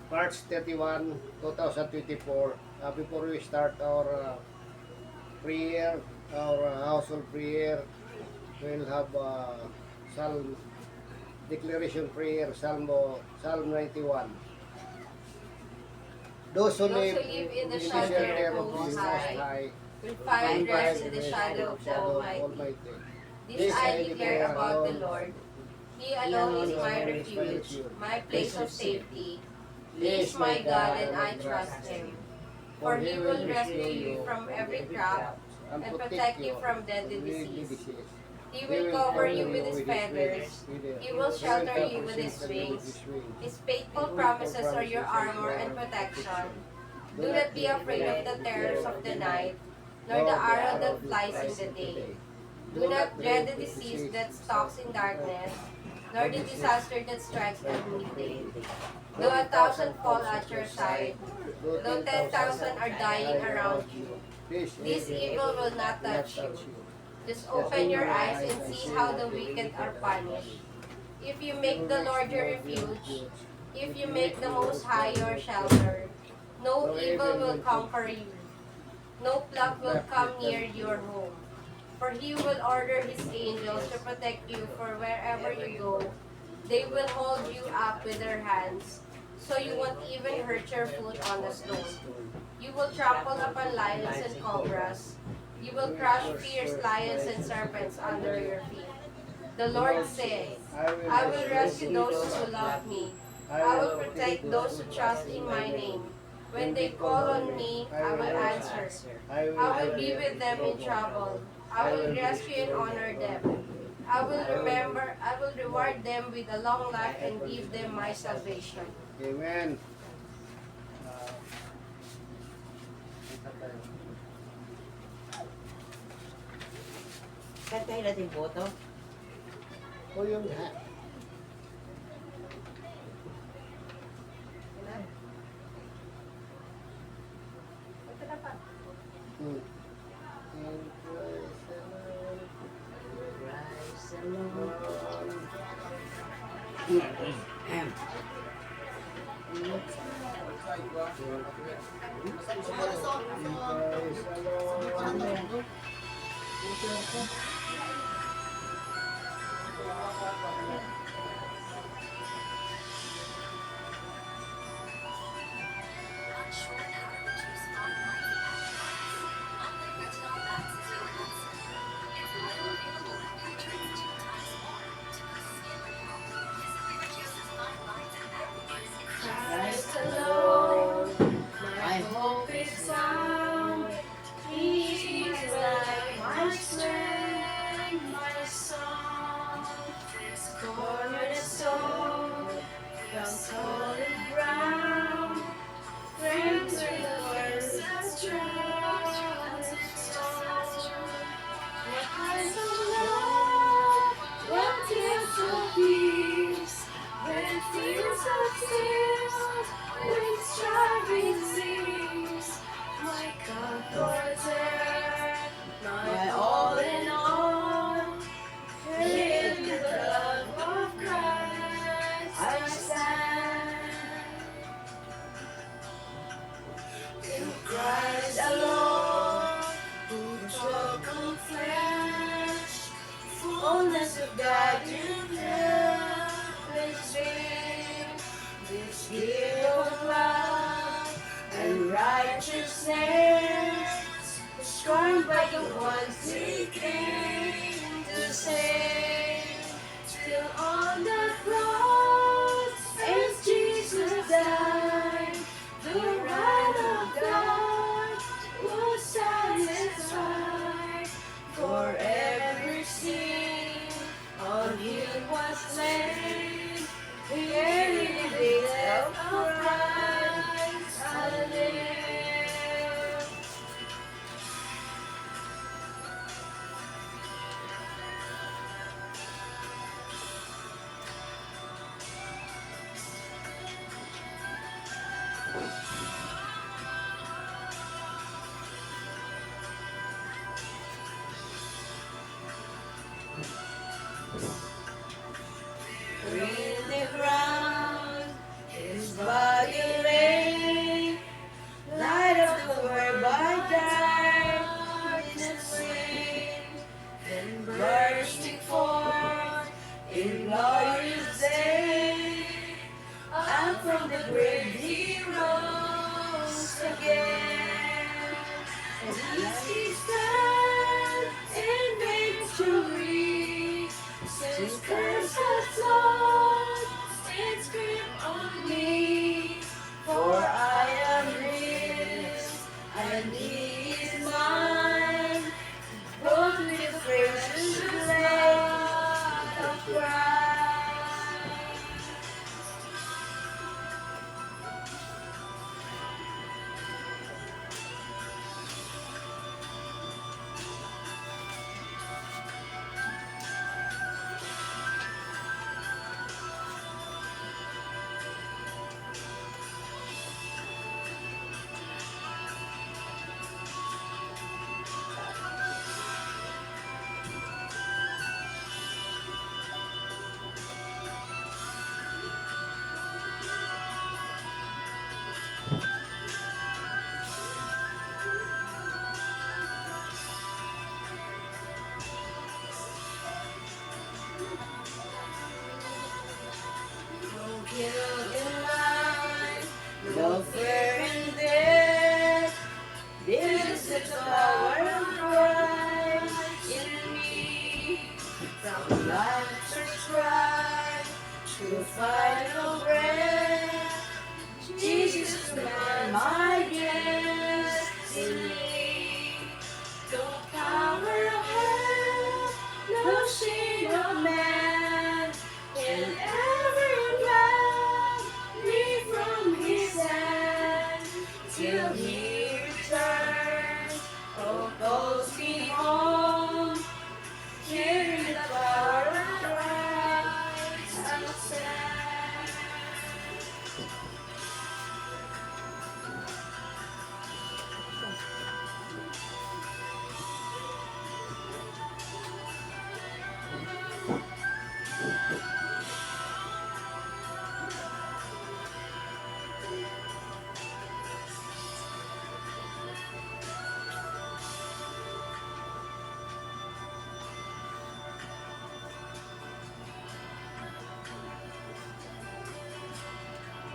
March 31, 2024. Before we start our prayer, our household prayer, we'll have Psalm declaration prayer, Psalm 91. Those who live in the shelter shelter of the Most High will find rest in the shadow of the Almighty. This I declare about the Lord. He alone is my refuge, my place of safety. He is my God, and I trust Him. For He will rescue you from every trap and protect you from deadly disease. He will cover you with His feathers. He will shelter you with His wings. His faithful promises are your armor and protection. Do not be afraid of the terrors of the night, nor the arrow that flies in the day. Do not dread the disease that stalks in darkness, nor the disaster that strikes at midday. Though 1,000 fall at your side, though 10,000 are dying around you, this evil will not touch you. Just open your eyes and see how the wicked are punished. If you make the Lord your refuge, if you make the Most High your shelter, no evil will conquer you. No plague will come near your home. For He will order His angels to protect you for wherever you go. They will hold you up with their hands, so you won't even hurt your foot on a stone. You will trample upon lions and cobras. You will crush fierce lions and serpents under your feet. The Lord says, I will rescue those who love me. I will protect those who trust in my name. When they call on me, I will answer. I will be with them in trouble. I will rescue and honor them. I will reward them with a long life and give them my salvation. Amen. Kantahin natin po ito. O yung ha. Hmm. And praise the Lord. Praise the Lord. Praise the Lord. Christ alone, my hope is found. He is like my strength, my song. Cornerstone, from solid ground. Friends with the words that trust. What kinds of love, what tears of peace, when fears are stilled, when striving cease, my comforter, my all in all, in the love of Christ I stand. In Christ alone, who took flesh, fullness of God in helpless being, this gift of love and righteousness, scorned by the ones He came to save. Still on the cross, as Jesus died, the wrath of God was satisfied. For every sin on Him was slain, carrying the death of Christ I live. In the ground. till he returns. Oh, calls me home. Here in the paradise I'll stand.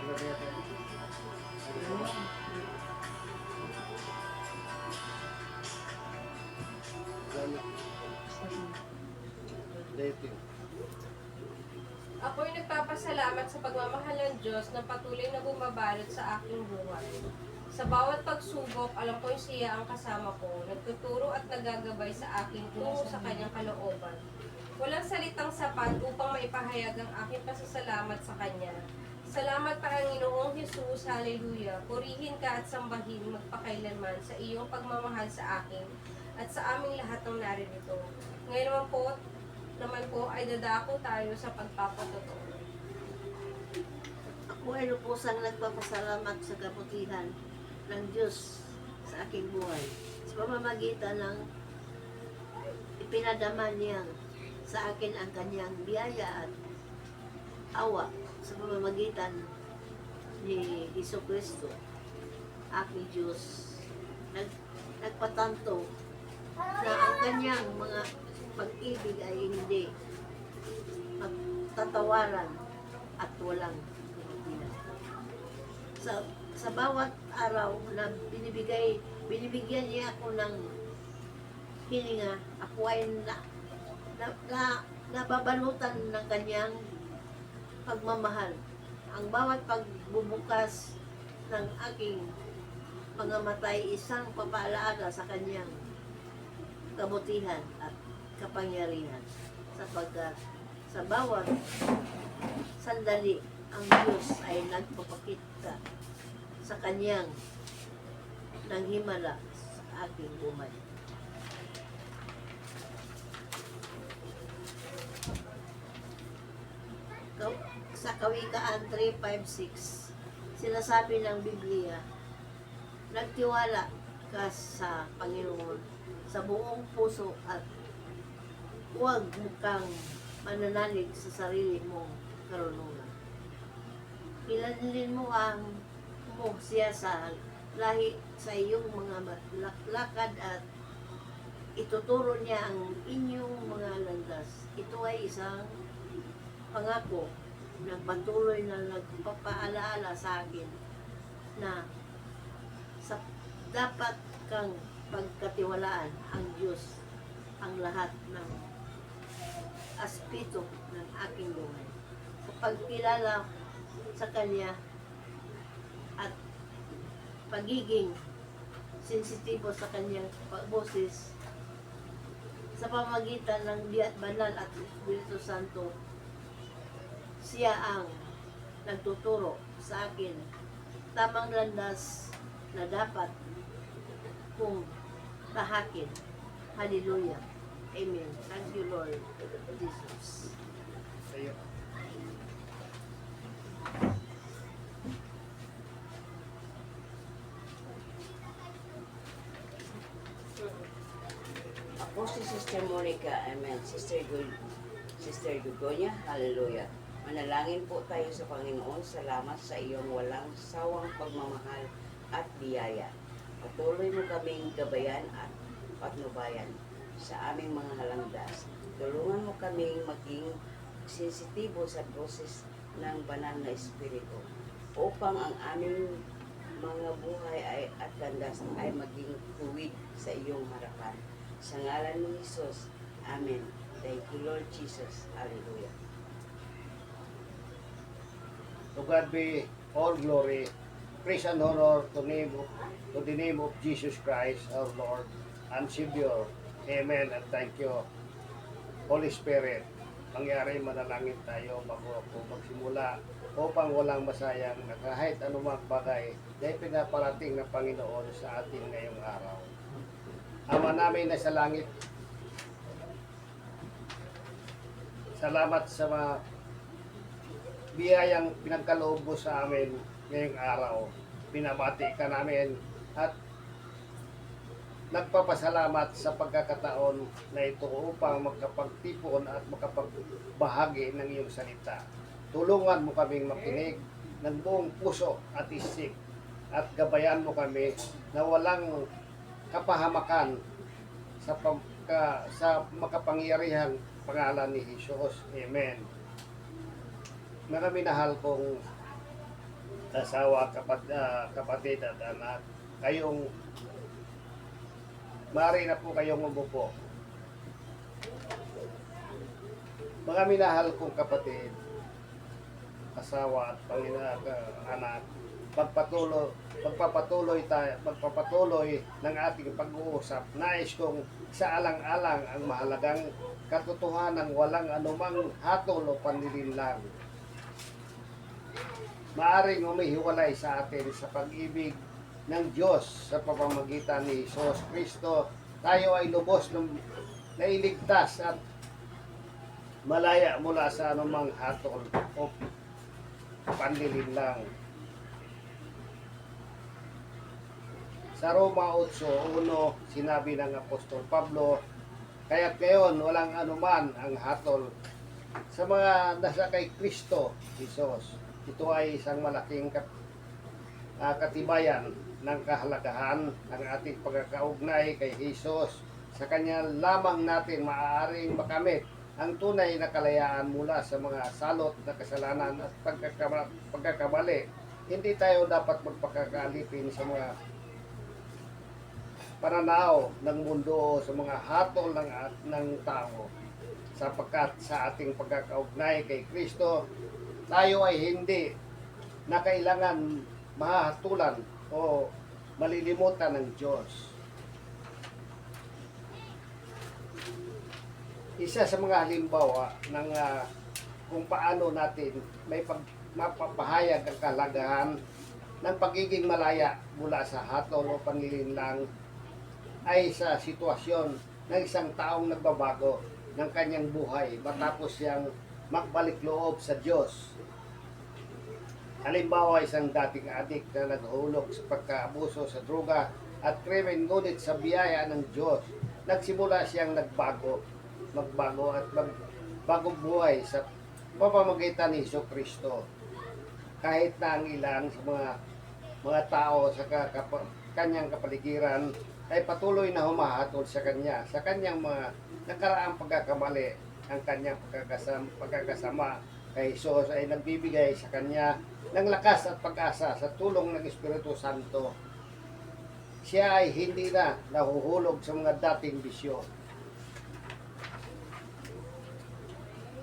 Ano ba yan? Ano? Dating. Ako'y nagpapasalamat sa pagmamahal ng Diyos na patuloy na bumabalot sa aking buhay. Sa bawat pagsubok, alam ko'y siya ang kasama ko, nagtuturo at nagagabay sa akin tungo sa kanyang kalooban. Walang salitang sapat upang maipahayag ang aking pasasalamat sa Kanya. Salamat Panginoong Hesus, Hallelujah. Purihin ka at sambahin magpakailanman sa iyong pagmamahal sa akin at sa aming lahat ng naririto. Ngayon naman po ay dadako tayo sa pagpapatotoo. Ako ay lubusang nagpapasalamat sa kabutihan ng Diyos sa aking buhay. Sa pamamagitan ng ipinadama niya sa akin ang kanyang biyaya at awa sa pamamagitan ni Hesus Kristo, aking Diyos. Nagpatanto na ang kanyang mga pag-ibig ay hindi magtatawaran at walang pinipilan. Sa bawat araw na binibigyan niya ako ng hininga, ako ay nababalutan ng kanyang pagmamahal. Ang bawat pagbubukas ng aking mga matay, isang papaalaala sa kanyang kabutihan at kapangyarihan, sapagkat sa bawat sandali ang Diyos ay nagpapakita sa kanyang nanghimala sa aking buhay. Sa Kawikaan 3:5-6, sinasabi ng Biblia, nagtiwala ka sa Panginoon sa buong puso at huwag mo kang mananalig sa sarili mong karunungan. Kilalanin mo siya sa lahi sa iyong mga lakad at ituturo niya ang inyong mga landas. Ito ay isang pangako na patuloy na nagpapaalaala sa akin na dapat kang pagkatiwalaan ang Diyos ang lahat ng aspeto ng aking buhay. Sa pagkilala sa Kanya at pagiging sensitibo sa Kanyang boses sa pamagitan ng Diat Banal at Espiritu Santo, siya ang nagtuturo sa akin tamang landas na dapat kong tahakin. Hallelujah. Amen. Thank you, Lord Jesus. Sa'yo. Ako si Sister Monica, amen. Sister Gugonia, hallelujah. Manalangin po tayo sa Panginoon. Salamat sa iyong walang sawang pagmamahal at biyaya. Patuloy mo kaming gabayan at patnubayan sa aming mga halangdas. Tulungan mo kaming maging sensitibo sa boses ng banal na Espiritu upang ang aming mga buhay at landas ay maging tuwid sa iyong harapan. Sa ngalan ni Jesus, amen. Thank you, Lord Jesus. Hallelujah. To God be all glory, praise and honor to the name of Jesus Christ, our Lord and Savior. Amen and thank you, Holy Spirit. Mangyari manalangin tayo bago ako magsimula upang walang masayang na kahit anumang bagay na pinaparating ng Panginoon sa atin ngayong araw. Ama namin na sa langit, salamat sa mga biyayang pinagkaloob mo sa amin ngayong araw. Pinabati ka namin at nagpapasalamat sa pagkakataon na ito upang magkapagtipon at makapagbahagi ng iyong salita. Tulungan mo kaming makinig ng buong puso at isip at gabayan mo kami na walang kapahamakan sa makapangyarihang pangalan ni Jesus. Amen. Mga minahal kong asawa, kapatid at anak, kayong maaari na po kayong umupo. Mga minahal kong kapatid, asawa at anak, magpapatuloy ng ating pag-uusap. Nais kong isaalang-alang ang mahalagang katotohanan walang anumang hatol o panlilinlang. Maaring humihiwalay sa atin sa pag-ibig ng Diyos sa pamamagitan ni Jesus Kristo. Tayo ay lubos ng nailigtas at malaya mula sa anumang hatol o panlilinlang. Sa Roma 8:1, sinabi ng Apostol Pablo, kaya't ngayon walang anuman ang hatol sa mga nasa kay Kristo Jesus. Ito ay isang malaking katibayan ng kahalagahan ng ating pagkakaugnay kay Jesus. Sa Kanya lamang natin maaaring makamit ang tunay na kalayaan mula sa mga salot na kasalanan at pagkakamali. Hindi tayo dapat magpakakalipin sa mga pananaw ng mundo o sa mga hatol ng tao. Sapagkat sa ating pagkakaugnay kay Kristo, tayo ay hindi na kailangan mahatulan o malilimutan ng Diyos. Isa sa mga halimbawa ng kung paano natin may mapapahayag ang kalagahan ng pagiging malaya mula sa hatol o panlilinlang ay sa sitwasyon ng isang taong nagbabago ng kanyang buhay matapos siyang magbalik loob sa Diyos. Halimbawa, isang dating adik na naghulog sa pagkaabuso sa droga at krimen, ngunit sa biyaya ng Diyos, nagsimula siyang magbago at magbagong buhay sa pamamagitan ni Hesus Kristo. Kahit na ang ilan sa mga tao sa kanyang kapaligiran ay patuloy na humahatol sa kanya, sa kanyang mga nakaraang pagkakamali, ang kanyang pagkakasama kay Hesus ay nagbibigay sa kanya ng lakas at pag-asa sa tulong ng Espiritu Santo. Siya ay hindi na nahuhulog sa mga dating bisyo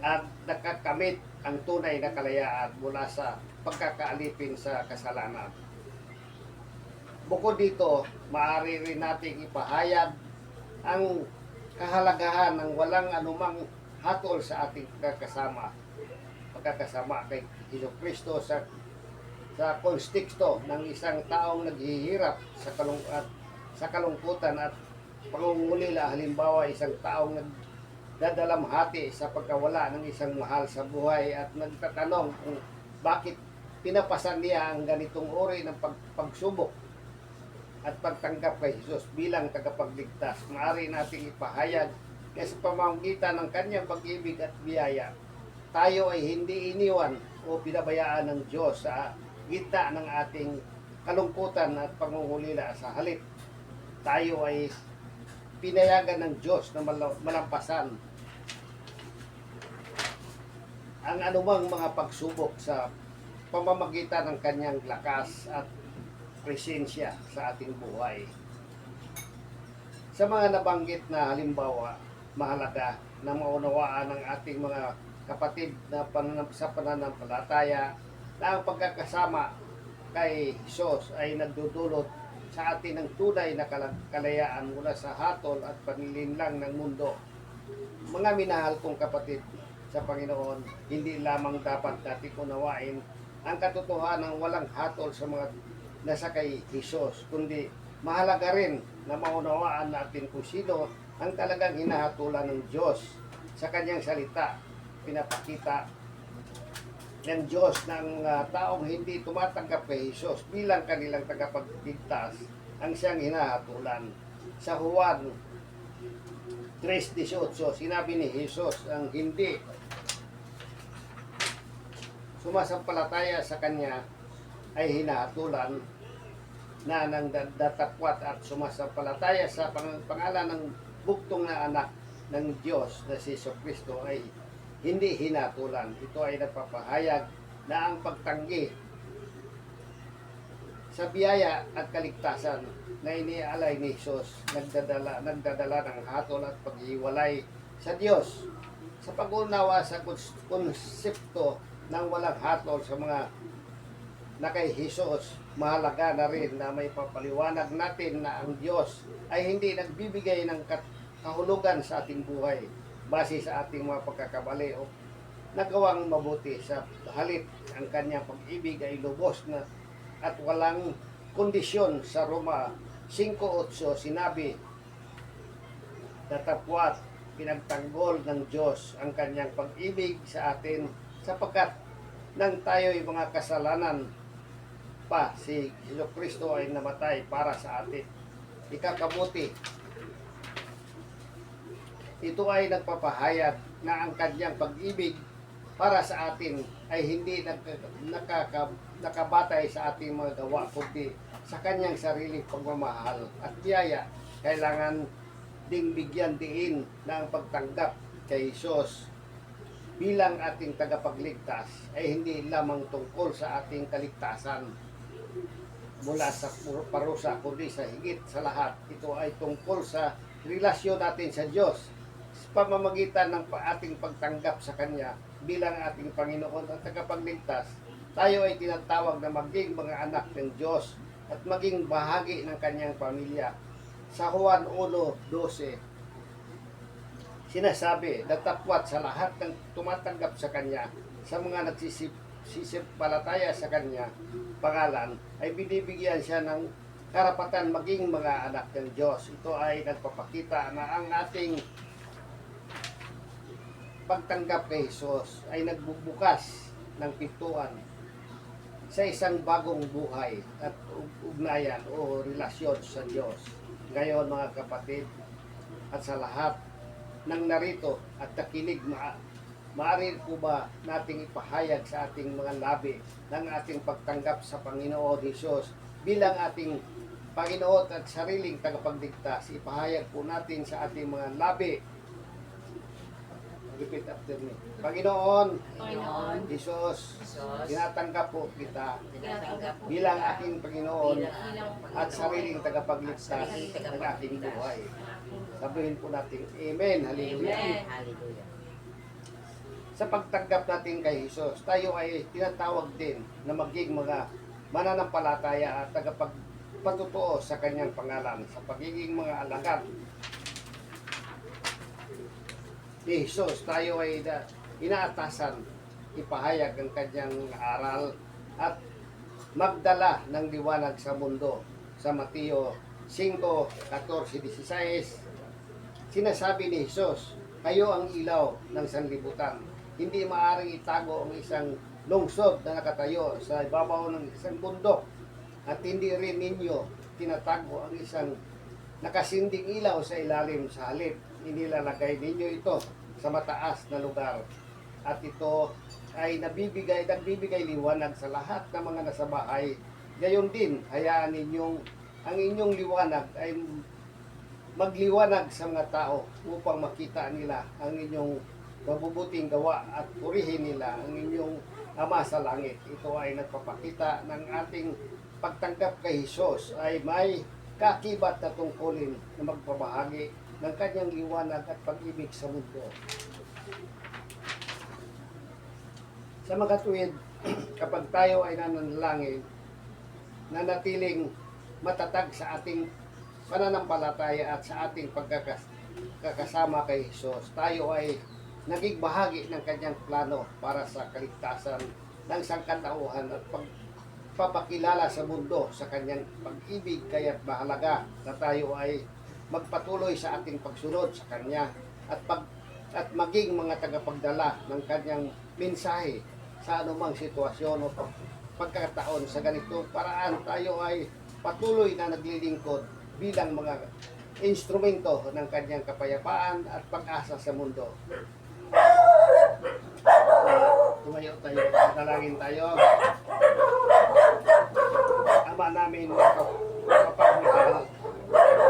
at nakakamit ang tunay na kalayaan mula sa pagkakaalipin sa kasalanan. Bukod dito, maaari rin nating ipahayag ang kahalagahan ng walang anumang hatol sa ating pagkakasama kay Hesus Kristo sa konteksto ng isang taong naghihirap sa kalungkutan at pangungulila. Halimbawa, isang taong nagdadalamhati sa pagkawala ng isang mahal sa buhay at nagtatanong kung bakit pinapasan niya ang ganitong uri ng pagsubok at pagtanggap kay Jesus bilang tagapagligtas. Maaari nating ipahayag na sa pamamagitan ng kanyang pag-ibig at biyaya, tayo ay hindi iniwan o pinabayaan ng Diyos sa gitna ng ating kalungkutan at pangungulila. Sa halip, tayo ay pinayagan ng Diyos na malampasan ang anumang mga pagsubok sa pamamagitan ng kanyang lakas at presensya sa ating buhay. Sa mga nabanggit na halimbawa, mahalaga na maunawaan ng ating mga kapatid na sa pananampalataya na ang pagkakasama kay Jesus ay nagdudulot sa atin ng tunay na kalayaan mula sa hatol at panlilinlang ng mundo. Mga minahal kong kapatid sa Panginoon, hindi lamang dapat natin unawain ang katotohanan ng walang hatol sa mga nasa kay Jesus, kundi mahalaga rin na maunawaan natin kung sino ang talagang hinahatulan ng Diyos sa kanyang salita. Pinapakita ng Diyos ng taong hindi tumatanggap kay Jesus bilang kanilang tagapagligtas ang siyang hinahatulan. Sa Juan 3:18, sinabi ni Jesus ang hindi sumasampalataya sa kanya ay hinahatulan na ng datapwat at sumasampalataya sa pangalan ng buktong na anak ng Diyos na si Jesucristo ay hindi hinatulan. Ito ay nagpapahayag na ang pagtanggi sa biyaya at kaligtasan na inialay ni Jesus nagdadala ng hatol at paghiwalay sa Diyos. Sa pag-unawa sa konsepto ng walang hatol sa mga na kay Jesus, mahalaga na rin na may papaliwanag natin na ang Diyos ay hindi nagbibigay ng kahulugan sa ating buhay base sa ating mga pagkakamali o nagawang mabuti. Sa halip, ang kanyang pag-ibig ay lubos na at walang kondisyon. Sa Roma 5:8 sinabi, datapwat pinagtanggol ng Diyos ang kanyang pag-ibig sa atin sapagkat nang tayo'y mga kasalanan pa, si Jesucristo ay namatay para sa atin. Ikakabuti, ito ay nagpapahayag na ang kanyang pag-ibig para sa atin ay hindi nakabatay sa ating mga gawa, kundi sa kanyang sariling pagmamahal at biyaya. Kailangan ding bigyan diin na ang pagtanggap kay Jesus bilang ating tagapagligtas ay hindi lamang tungkol sa ating kaligtasan mula sa parusa, kundi sa higit sa lahat, ito ay tungkol sa relasyon natin sa Diyos. Sa pamamagitan ng ating pagtanggap sa Kanya bilang ating Panginoon at tagapagligtas, tayo ay tinatawag na maging mga anak ng Diyos at maging bahagi ng Kanyang pamilya. Sa Juan 1:12, sinasabi, datapwat sa lahat ng tumatanggap sa Kanya, sa mga nagsisipalataya sa Kanya pangalan, ay binibigyan siya ng karapatan maging mga anak ng Diyos. Ito ay nagpapakita na ang ating pagtanggap kay Jesus ay nagbubukas ng pintuan sa isang bagong buhay at ugnayan o relasyon sa Diyos. Ngayon mga kapatid, at sa lahat ng narito at nakinig, maaari po ba nating ipahayag sa ating mga labi ng ating pagtanggap sa Panginoon Jesus bilang ating Panginoon at sariling tagapagligtas? Ipahayag po natin sa ating mga labi. Repeat after me. Panginoon, Jesus, tinatanggap po kita bilang aking Panginoon at sariling tagapagligtas ng ating buhay. Sabihin po natin, Amen. Hallelujah. Hallelujah. Sa pagtanggap natin kay Jesus, tayo ay tinatawag din na maging mga mananampalataya at tagapagpatutuo sa kanyang pangalan sa pagiging mga alagad ni Jesus. Tayo ay inaatasan ipahayag ang kanyang aral at magdala ng liwanag sa mundo. Sa Mateo 5:14-16, sinasabi ni Jesus, kayo ang ilaw ng sanlibutan. Hindi maaaring itago ang isang lungsod na nakatayo sa ibabaw ng isang bundok, at hindi rin ninyo tinatago ang isang nakasinding ilaw sa ilalim. Sa halip, inilalagay ninyo ito sa mataas na lugar, at ito ay nagbibigay liwanag sa lahat ng mga nasa bahay. Gayon din, hayaan ninyong ang inyong liwanag ay magliwanag sa mga tao upang makita nila ang inyong mabubuting gawa at purihin nila ang inyong Ama sa langit. Ito ay nagpapakita ng ating pagtanggap kay Jesus ay may kakibat na tungkulin na magpabahagi ng kanyang liwanag at pag-ibig sa mundo. Sa mga tuwid, kapag tayo ay nananalangin, nanatiling matatag sa ating pananampalataya at sa ating pagkakasama kay Jesus, tayo ay naging bahagi ng kanyang plano para sa kaligtasan ng sangkatauhan at pagpapakilala sa mundo sa kanyang pag-ibig, kaya't mahalaga na tayo ay magpatuloy sa ating pagsunod sa kanya at maging mga tagapagdala ng kanyang mensahe sa anumang sitwasyon o pagkakataon. Sa ganitong paraan tayo ay patuloy na naglilingkod bilang mga instrumento ng kanyang kapayapaan at pag-asa sa mundo. Tumayo tayo, dalangin tayo. Ama namin, mapagmahal,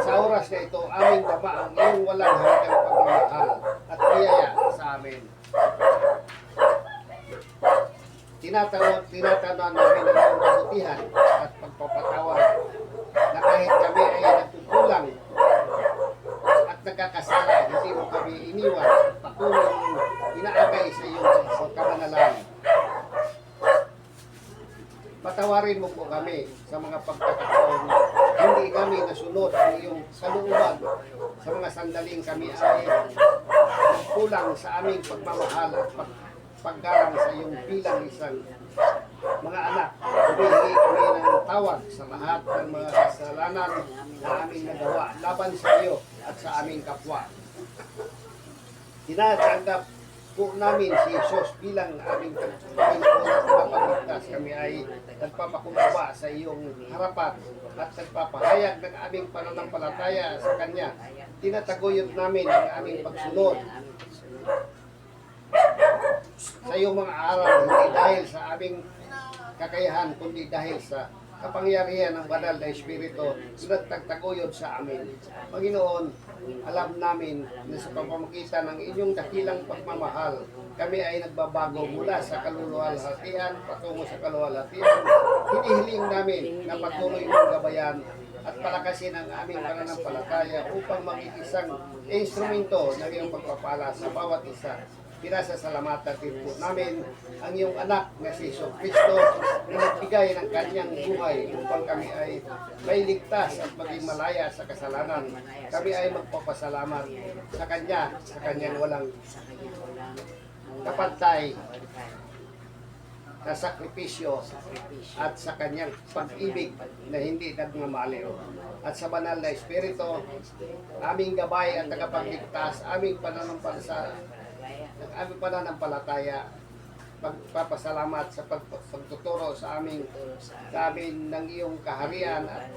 sa oras na ito, aming dama ang iyong walang hanggang pagmamahal at biyaya sa amin. Tinatanan namin ang iyong kabutihan at pagpapatawad na kahit kami ay nagkukulang at nagkakasala, hindi mo kami iniwan, patuloy mong inaagay sa iyong kamanalan. Patawarin mo po kami sa mga pagkakataon na hindi kami nasunod ang iyong kalooban sa mga sandaling kami ay kulang sa aming pagmamahal at paggalang sa iyong bilang isang mga anak. Humihingi kami ng tawad sa lahat ng mga kasalanan na aming nagawa laban sa iyo at sa aming kapwa. Tinatanggap po namin si Jesus bilang aming tagapagligtas. Kami ay nagpapakumbaba sa iyong harapan at nagpapahayag ng aming pananampalataya sa Kanya. Tinataguyod namin ang aming pagsunod sa iyong mga aral, hindi dahil sa aming kakayahan, kundi dahil sa kapangyarihan ng banal na Espiritu na nagtagtaguyod sa amin. Panginoon, alam namin na sa pamamagitan ng inyong dakilang pagmamahal, kami ay nagbabago mula sa kaluluwalhatian patungo sa kaluwalhatian. Hinihiling namin na patuloy mong gabayan at palakasin ang aming pananampalataya upang maging isang instrumento ng iyong pagpapala sa bawat isa. Pinasasalamatan din po namin ang iyong anak na si Kristo na nagbigay ng kanyang buhay upang kami ay may ligtas at maging malaya sa kasalanan. Kami ay magpapasalamat sa kanyang walang kapantay na sakripisyo at sa kanyang pag-ibig na hindi nagmamaliw. At sa banal na Espiritu, aming gabay at tagapagligtas, aming pananampalataya, pagpapasalamat sa pagtuturo sa amin ng iyong kaharian at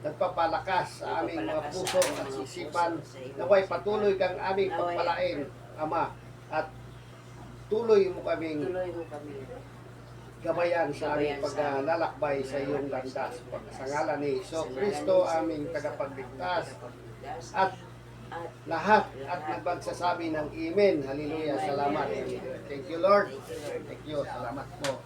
nagpapalakas sa aming mga puso at isipan. Naway patuloy kang aming pagpalain, Ama, at tuloy mo kaming gabayan sa aming paglalakbay sa iyong landas. Sa ngalan ni Kristo, aming tagapagligtas, at lahat at nagpagsasabi ng Amen. Hallelujah. Salamat. Thank you, Lord. Thank you. Salamat po.